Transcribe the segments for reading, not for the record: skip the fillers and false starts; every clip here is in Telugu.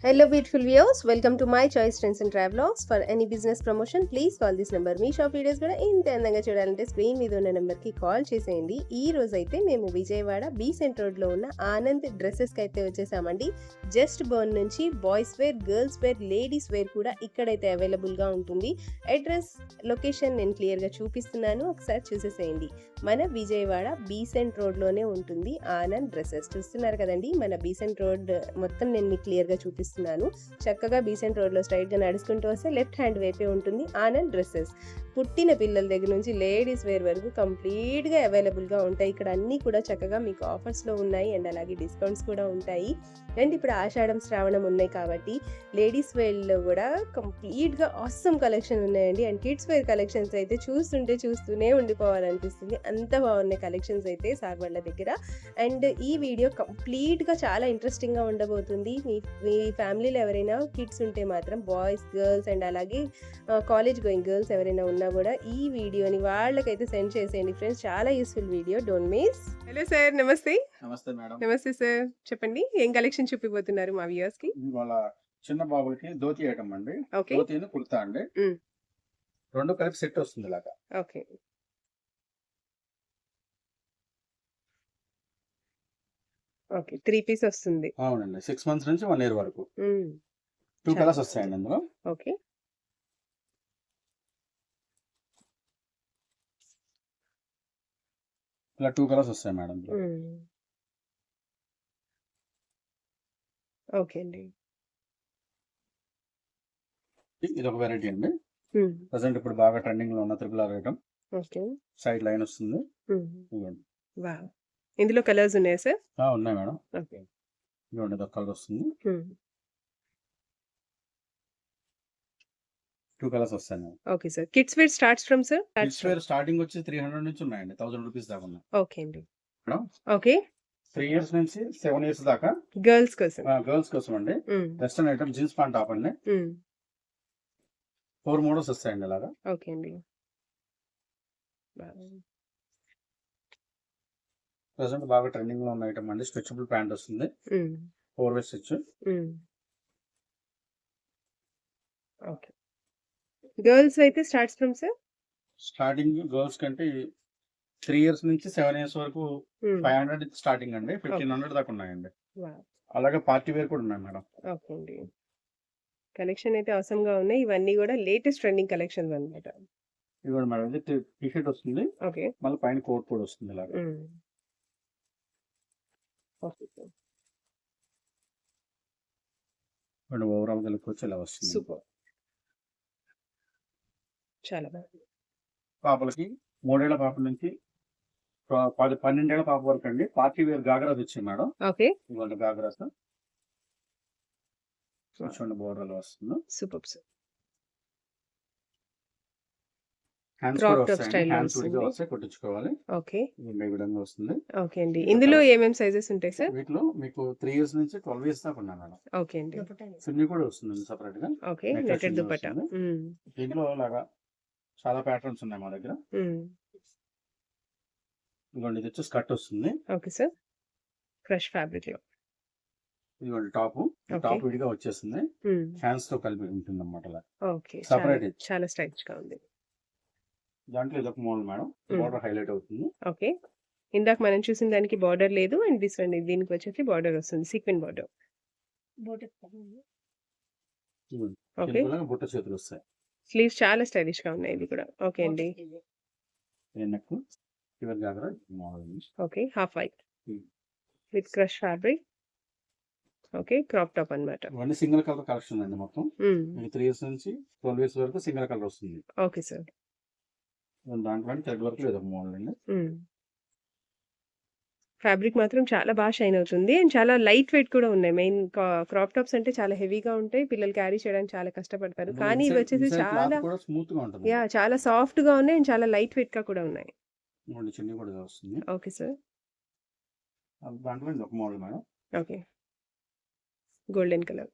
Hello beautiful viewers, welcome to my choice trends and travelogs. For any business promotion, please call this number. Me shop videos కూడా ఇంత అందంగా చూడాలంటే స్క్రీన్ మీద ఉన్న నెంబర్కి కాల్ చేసేయండి. ఈ రోజు అయితే మేము విజయవాడ బీసెంట్ రోడ్లో ఉన్న ఆనంద్ డ్రెస్సెస్కి అయితే వచ్చేసామండి. జస్ట్ బోర్న్ నుంచి boys wear, girls wear, ladies wear కూడా ఇక్కడైతే అవైలబుల్గా ఉంటుంది. అడ్రస్, లొకేషన్ నేను క్లియర్గా చూపిస్తున్నాను, ఒకసారి చూసేసేయండి. మన విజయవాడ బీసెంట్ రోడ్లోనే ఉంటుంది ఆనంద్ డ్రెస్సెస్. చూస్తున్నారు కదండి, మన బీసెంట్ రోడ్ మొత్తం నేను మీకు క్లియర్గా చూపిస్తున్నాను. చక్కగా బీసెంట్ రోడ్లో స్ట్రైట్గా నడుచుకుంటూ వస్తే లెఫ్ట్ హ్యాండ్ వైపే ఉంటుంది ఆనంద్ డ్రెస్సెస్. పుట్టిన పిల్లల దగ్గర నుంచి లేడీస్ వేర్ వరకు కంప్లీట్గా అవైలబుల్గా ఉంటాయి. ఇక్కడ అన్నీ కూడా చక్కగా మీకు ఆఫర్స్లో ఉన్నాయి అండ్ అలాగే డిస్కౌంట్స్ కూడా ఉంటాయి. అండ్ ఇప్పుడు ఆషాఢం, శ్రావణం ఉన్నాయి కాబట్టి లేడీస్ వేర్లో కూడా కంప్లీట్గా ఆసమ్ కలెక్షన్ ఉన్నాయండి. అండ్ కిడ్స్ వేర్ కలెక్షన్స్ అయితే చూస్తూనే ఉండిపోవాలనిపిస్తుంది, అంత బాగున్నాయి కలెక్షన్స్ అయితే సార్వళ్ళ దగ్గర. అండ్ ఈ వీడియో కంప్లీట్గా చాలా ఇంట్రెస్టింగ్గా ఉండబోతుంది. మీ ఫ్యామిలీలో ఎవరైనా కిడ్స్ ఉంటే మాత్రం, బాయ్స్, గర్ల్స్ అండ్ అలాగే కాలేజ్ గోయింగ్ గర్ల్స్ ఎవరైనా ఉన్నా కూడా ఈ వీడియోని వాళ్ళకైతే సెండ్ చేసేయండి ఫ్రెండ్స్. చాలా useful video, don't miss. Hello sir, నమస్తే. నమస్తే మేడం. నమస్తే సార్, చెప్పండి ఏం కలెక్షన్ చూపిపోతున్నారు మా వ్యూయర్స్ కి? ఇవాళ చిన్న బాబులకి ధోతి ఐటమ్ అండి. ఓకే, ధోతిని కుర్తా అండి. రెండు కలిపి సెట్ వస్తుంది ఇలాగా. ఓకే, ఓకే, 3 పీస్ వస్తుంది. అవునండి, 6 months నుంచి 1 year వరకు 2 కలర్స్ వస్తాయండి అందులో. ఓకే, ఇలా 2 కలర్స్ వస్తాయి మేడం. ఓకే అండి, ఇది ఒక వెరైటీ అండి. ప్రజెంట్ ఇప్పుడు బాగా ట్రెండింగ్ లో ఉన్న triple R item. Okay, side line వస్తుంది. వావ్, ఇందులో కలర్స్ ఉన్నాయా సార్? ఉన్నాయి మేడం. ఓకే, ఇదిగోండి, ఒక కలర్ వస్తుంది. 2 కలర్స్ వస్తాయి madam. Okay sir. Kids wear starts from sir? Kids wear starting వచ్చి 300 నుంచి ఉన్నాయండి, 1000 రూపీస్ దాకా ఉన్నాయి ఓకే అండి. మేడం. ఓకే, 3 years నుంచి 7 years దాకా గర్ల్స్ కోసం. గర్ల్స్ కోసం అండి. Western item, jeans pant top అండి. 4 మోడల్స్ వస్తాయండి అలాగా. ఓకే అండి. ప్రెసెంట్ బాగా ట్రెండింగ్ లో ఉన్న ఐటమ్ అండి. స్ట్రెచబుల్ ప్యాంట్ వస్తుంది, 4-way స్టిచ్. ఓకే, గర్ల్స్ అయితే starts from sir? Starting girls కంటే 3 years నుంచి 7 years వరకు 500 స్టార్టింగ్ అండి. 1500 దాకా ఉన్నాయండి. అలాగే పార్టీ వేర్ కూడా ఉన్నాయి మేడం. ఓకే అండి, కలెక్షన్ అయితే అవసరం గా ఉన్నాయి. ఇవన్నీ కూడా లేటెస్ట్ ట్రెండింగ్ కలెక్షన్స్ అన్నమాట. ఇది కూడా మేడం, ఇది టీ షర్ట్ వస్తుంది. ఓకే, మళ్ళీ పైన కోట్ కూడా వస్తుంది ఇలాగా. ఓకే సార్, ఓవరాల్ గా లుక్ వచ్చి ఇలా వస్తుంది. సూపర్, చాలా బాగుంది. పాపలకి 3 ఏళ్ల పాప నుంచి 12 ఏళ్ల పాప వరకు అండి పార్టీ వేర్ గాగ్రాస్ వచ్చింది మేడం. ఓకే, ఇవాళ గాగ్రాస్ చూడండి, బోర్డర్ వస్తుంది. Super sir. హ్యాండ్స్ Crop కూడా top వస్తాయండి. style లో హ్యాండ్స్ వస్తుంది. విడిగా వస్తాయి, కుట్టించుకోవాలి. ఓకే, ఈ విధంగా వస్తుంది. ఓకే అండి. ఇందులో ఏమేమి సైజెస్ ఉంటాయి సార్? వీటిలో మీకు 3 years నుంచి 12 years దాకా ఉన్నాయి మేడం. ఓకే అండి, చున్నీ కూడా వస్తుంది సెపరేట్ గా. Okay, netted dupatta. దీంట్లో అలాగా చాలా ప్యాటర్న్స్ ఉన్నాయి మా దగ్గర. ఇదిగోండి, ఇది వచ్చి స్కర్ట్ వస్తుంది. ఓకే సార్, క్రష్ ఫ్యాబ్రిక్ లో. ఇదిగోండి టాప్. టాప్ విడిగా వచ్చేస్తుంది, హ్యాండ్స్ తో కలిపి ఉంటుంది అన్నమాట. Okay, separate. చాలా స్టైలిష్ గా ఉంది. దాంట్లో ఇదొక మోడల్ మేడం, బోర్డర్ హైలైట్ అవుతుంది. ఓకే, ఇందాక మనం చూసిన దానికి బార్డర్ లేదు అండ్ దీనికి వచ్చేసి బార్డర్ వస్తుంది, సీక్వెన్ బార్డర్. ఓకే, బుట్ట చేతులు వస్తాయి. స్లీవ్స్ చాలా స్టైలిష్ గా ఉన్నాయి ఇది కూడా. ఓకే అండి, నెక్ ఇవర్ ghagra model. Okay, half white with crush fabric. Okay, crop top అన్నమాట. ఇవన్నీ సింగిల్ కలర్ కలెక్షన్ అండి మొత్తం. 3 years నుంచి 12 years వరకు సింగిల్ కలర్ వస్తుంది. ఓకే సార్, దాంట్లో థ్రెడ్ వర్క్ లేదు ఒక మోడల్ అండి. ఫ్యాబ్రిక్ మాత్రం చాలా బాగా షైన్ అవుతుంది అండ్ చాలా లైట్ వెయిట్ కూడా ఉన్నాయి. మెయిన్ క్రాప్ టాప్స్ అంటే చాలా హెవీగా ఉంటాయి, పిల్లలు క్యారీ చేయడానికి చాలా కష్టపడతారు. కానీ ఇవి వచ్చేసి చాలా స్మూత్ గా ఉంటుంది. చాలా సాఫ్ట్ గా ఉన్నాయి అండ్ చాలా లైట్ వెయిట్ గా కూడా ఉన్నాయి. చిన్న కూడా వస్తుంది. ఓకే సార్, దాంట్లో ఒక model madam. Okay, golden colour.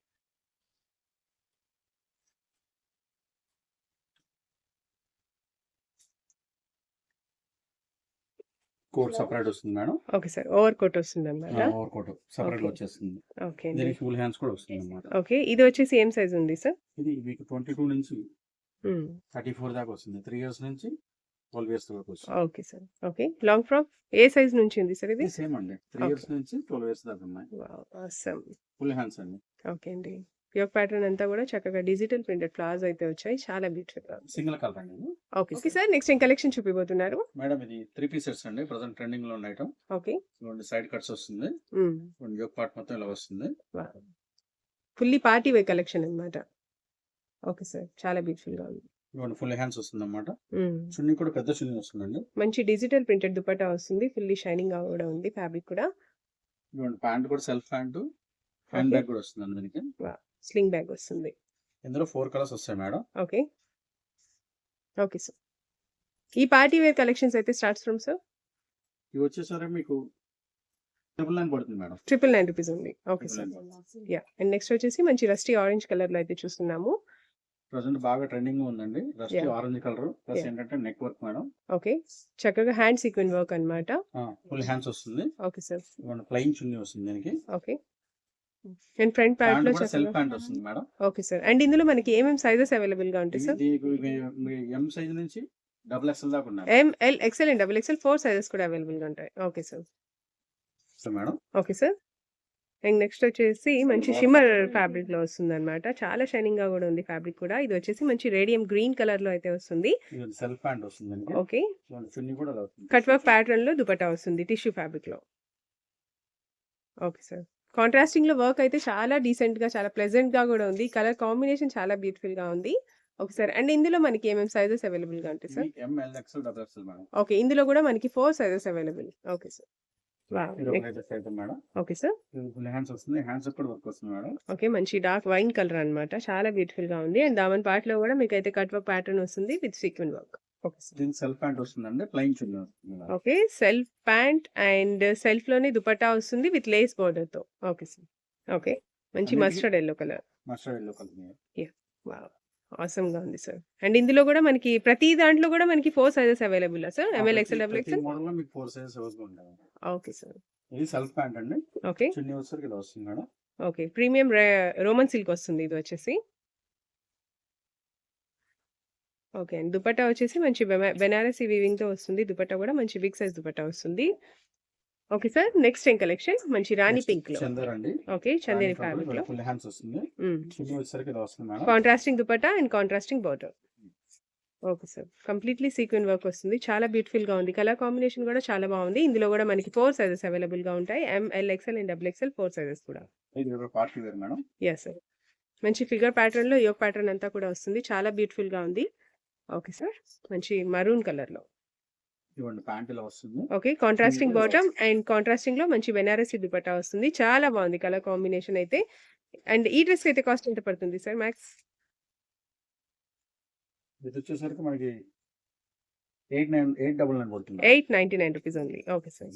Coat separate వస్తుంది madam. Okay sir. Over coat వస్తుందన్నమాట. Over coat separate okay. వచ్చేస్తుంది. ఓకే అండి. దీనికి ఫుల్ హ్యాండ్స్ కూడా వస్తుంది అన్నమాట. ఓకే. ఇది వచ్చేసి ఏం సైజ్ ఉంది సార్? ఇది మీకు 22 నుంచి హ్మ్. 34 దాకా వస్తుంది. 3 ఇయర్స్ నుంచి 12 ఇయర్స్ వరకు వస్తుంది. Okay sir. Okay. Long frock ఏ సైజ్ నుంచి ఉంది సార్ ఇది? ఇది సేమ్ అండి. 3 ఇయర్స్ నుంచి 12 ఇయర్స్ దాకా ఉన్నాయి. వావ్! ఆసమ్. ఫుల్ హ్యాండ్స్ అండి. ఓకే అండి. యోక్ ప్యాటర్న్ అంతా కూడా చక్కగా డిజిటల్ ప్రింటెడ్ ఫ్లవర్స్ అయితే వచ్చాయి. చాలా బ్యూటిఫుల్‌గా ఉంది. సింగిల్ కలర్ అండి ఇది. Okay sir. నెక్స్ట్ ఏం కలెక్షన్ చూపిబోతున్నారు? మేడం ఇది 3 పీసెస్ అండి. ప్రెజెంట్ ట్రెండింగ్ లో ఉన్న ఐటమ్. ఓకే. ఇదిగోండి సైడ్ కట్స్ వస్తుంది. హ్మ్. ఇదిగోండి యోక్ పార్ట్ మొత్తం ఇలా వస్తుంది. Wow! Fully party wear collection అన్నమాట. Okay sir. చాలా బ్యూటిఫుల్‌గా ఉంది. ఇదిగోండి ఫుల్ హ్యాండ్స్ వస్తుంది అన్నమాట. హ్మ్. చున్నీ కూడా పెద్ద చున్నీ వస్తుందండి. మంచి డిజిటల్ ప్రింటెడ్ దుపట్టా వస్తుంది. ఫుల్లీ షైనింగ్ గా కూడా ఉంది ఫ్యాబ్రిక్ కూడా. ఇదిగోండి ప్యాంట్ కూడా self pant, hand okay. Bag కూడా వస్తుంది దీనికి. వావ్! స్లింగ్ బ్యాగ్ వస్తుంది. ఇందులో 4 కలర్స్ వస్తాయి మేడం. ఓకే. Okay sir. ఈ పార్టీ వేర్ కలెక్షన్స్ అయితే స్టార్ట్స్ ఫ్రమ్ సార్? ఇవి వచ్చేసరికి మీకు 999 పడుతుంది మేడం. 999 రూపీస్ ఉంది. Okay sir. 999. Yeah! And next వచ్చేసి మంచి రస్టీ ఆరెంజ్ కలర్ లో అయితే చూస్తున్నాము. ప్రెజెంట్ బాగా ట్రెండింగ్ ఉందండి. Rusty yeah! Orange colour plus yeah! ఏంటంటే నెక్ వర్క్ మేడం. ఓకే. చక్కగా హ్యాండ్ సీక్వెన్ వర్క్ అన్నమాట. ఫుల్ హ్యాండ్స్ వస్తుంది. Okay sir. ఇదిగోండి ప్లెయిన్ చున్నీ వస్తుంది దీనికి. Okay. And front part pant లో కూడా సెల్ఫ్ చక్కగా ప్యాంట్ వస్తుంది మేడం. Okay sir. అండ్ ఇందులో మనకి ఏమేం సైజెస్ అవైలబుల్ గా ఉంటాయి సార్? మీ ఎం సైజ్ నుంచి డబుల్ ఎక్స్ఎల్ దాకా ఉన్నాయి M, L, XL and double XL 4 sizes కూడా అవైలబుల్ గా ఉంటాయి. Okay sir. So madam. Okay sir. And next వచ్చేసి మంచి షిమ్మర్ ఫ్యాబ్రిక్ లో వస్తుందన్నమాట. చాలా షైనింగ్ గా కూడా ఉంది ఫ్యాబ్రిక్ కూడా. ఇది వచ్చేసి మంచి రేడియం గ్రీన్ కలర్ లో అయితే వస్తుంది. ఇది సెల్ఫ్ ప్యాంట్ వస్తుంది దీనికి. ఓకే. ఇదిగోండి చున్నీ కూడా అలా వస్తుంది. కట్ వర్క్ ప్యాటర్న్ లో దుపట్టా వస్తుంది టిష్యూ ఫ్యాబ్రిక్ లో. Okay sir. కాంట్రాస్టింగ్ లో వర్క్ అయితే చాలా డీసెంట్ గా చాలా ప్లెజెంట్ గా కూడా ఉంది. కలర్ కాంబినేషన్ చాలా బ్యూటిఫుల్ గా ఉంది. Okay sir. అండ్ ఇందులో మనకి ఏమేం సైజెస్ అవైలబుల్ గా ఉంటాయి సార్? ఇది M, L, XL, double XL madam. Okay. ఇందులో కూడా మనకి 4 sizes available. Okay sir. Wow! ఇది ఒక latest item madam. Okay sir. ఇది ఫుల్ హ్యాండ్స్ వస్తుంది. హ్యాండ్స్ కూడా వర్క్ వస్తుంది మేడం. ఓకే. మంచి డార్క్ వైన్ కలర్ అన్నమాట. చాలా బ్యూటిఫుల్ గా ఉంది. అండ్ దామన్ పార్ట్ లో కూడా మీకైతే కట్ వర్క్ ప్యాటర్న్ వస్తుంది with sequin work. Okay sir. దీనికి సెల్ఫ్ ప్యాంట్ వస్తుందండి. ప్లెయిన్ చున్నీ వస్తుంది madam. Okay. Self pant and self లోనే దుపట్టా వస్తుంది విత్ లేస్ బోర్డర్ తో. Okay sir. ఓకే. మంచి అన్నిటికీ mustard yellow colour. Mustard yellow colour. Yeah! Wow! Awesome గా ఉంది సార్. అండ్ ఇందులో కూడా మనకి ప్రతి దాంట్లో కూడా మనకి 4 sizes available sir? ML, XL, double ప్రతి ఎక్స్ఎల్? మోడల్ లో మీకు 4 సైజెస్ అవైలబుల్ ఉంటాయి. Okay sir. ఇది సెల్ఫ్ ప్యాంట్ అండి. ఓకే. చున్నీ వచ్చేసరికి ఇలా వస్తుంది madam. Okay. Premium Roman silk వస్తుంది ఇది వచ్చేసి. ఓకే. అండ్ దుపట్టా వచ్చేసి మంచి బెనారసి వీవింగ్ తో వస్తుంది. దుపట్టా కూడా మంచి బిగ్ సైజ్ దుపట్టా వస్తుంది. Okay sir. నెక్స్ట్ ఏం కలెక్షన్? మంచి రాణి నెక్స్ట్ పింక్ లో. చందర్ అండి. ఓకే. చందేరి రాణి ఫ్యాబ్రిక్ లో. ఫుల్ హ్యాండ్స్ వస్తుంది. చున్నీ వచ్చేసరికి ఇలా వస్తుంది madam. Contrasting dupatta and contrasting border. Okay sir. Completely sequin work వస్తుంది. చాలా బ్యూటిఫుల్ గా ఉంది. కలర్ కాంబినేషన్ కూడా చాలా బాగుంది. ఇందులో కూడా మనకి 4 సైజెస్ అవైలబుల్ గా ఉంటాయి. M, L, XL and double XL 4 sizes కూడా. ఇది ఒక party wear madam. Yes sir. మంచి ఫిగర్ ప్యాటర్న్ లో యోక్ ప్యాటర్న్ అంతా కూడా వస్తుంది. చాలా బ్యూటిఫుల్ గా ఉంది. Okay sir. మంచి మరూన్ కలర్ లో. ఇవ్వండి ప్యాంట్ ఇలా వస్తుంది. Okay. Contrasting bottom and contrasting లో మంచి బెనారసి దుపట్టా వస్తుంది. చాలా బాగుంది కలర్ కాంబినేషన్ అయితే. అండ్ ఈ డ్రెస్ అయితే కాస్ట్ ఎంత పడుతుంది సార్ మ్యాక్స్? ఇది వచ్చేసరికి మనకి 899 పడుతుంది. 899 rupees only. Okay sir.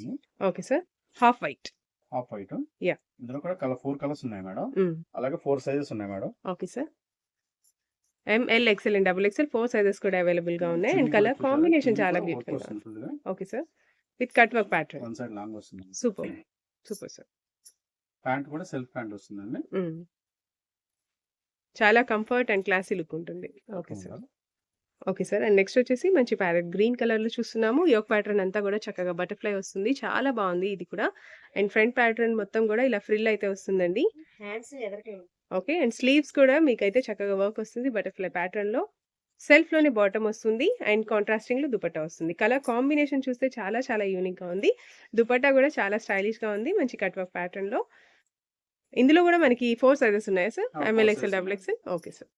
Okay sir. Half white. Half white. Yeah! ఇందులో కూడా 4 కలర్స్ ఉన్నాయి మేడం. హ్మ్. అలాగే 4 సైజెస్ ఉన్నాయి madam. Okay sir. M, L, XL and double XL 4 sizes కూడా అవైలబుల్ గా ఉన్నాయి. అండ్ చున్నీ కూడా కలర్ చూసారా? కాంబినేషన్ చున్నీ చాలా కూడా వర్క్ బ్యూటిఫుల్ గా ఉంది. వస్తుంది ఫుల్గా. Okay sir. With cut work pattern. One side long వస్తుంది. సూపర్. Super sir. ప్యాంట్ కూడా సెల్ఫ్ ప్యాంట్ వస్తుందండి. చాలా కంఫర్ట్ అండ్ క్లాసీ లుక్ ఉంటుంది. Okay sir. Okay sir. And next వచ్చేసి మంచి ప్యారెట్ గ్రీన్ కలర్ లో చూస్తున్నాము. యోక్ ప్యాటర్న్ అంతా కూడా చక్కగా బటర్ఫ్లై వస్తుంది. చాలా బాగుంది ఇది కూడా. అండ్ ఫ్రంట్ ప్యాటర్న్ మొత్తం కూడా ఇలా ఫ్రిల్ అయితే వస్తుందండి. ఓకే. అండ్ స్లీవ్స్ కూడా మీకైతే చక్కగా వర్క్ వస్తుంది బటర్ఫ్లై ప్యాటర్న్ లో. సెల్ఫ్ లోనే బాటమ్ వస్తుంది అండ్ కాంట్రాస్టింగ్ లో దుపట్టా వస్తుంది. కలర్ కాంబినేషన్ చూస్తే చాలా చాలా యూనిక్ గా ఉంది. దుపట్టా కూడా చాలా స్టైలిష్ గా ఉంది. మంచి కట్ వర్క్ ప్యాటర్న్ లో. ఇందులో కూడా మనకి 4 సైజెస్ ఉన్నాయా sir? ML, XL, double XL. Okay sir.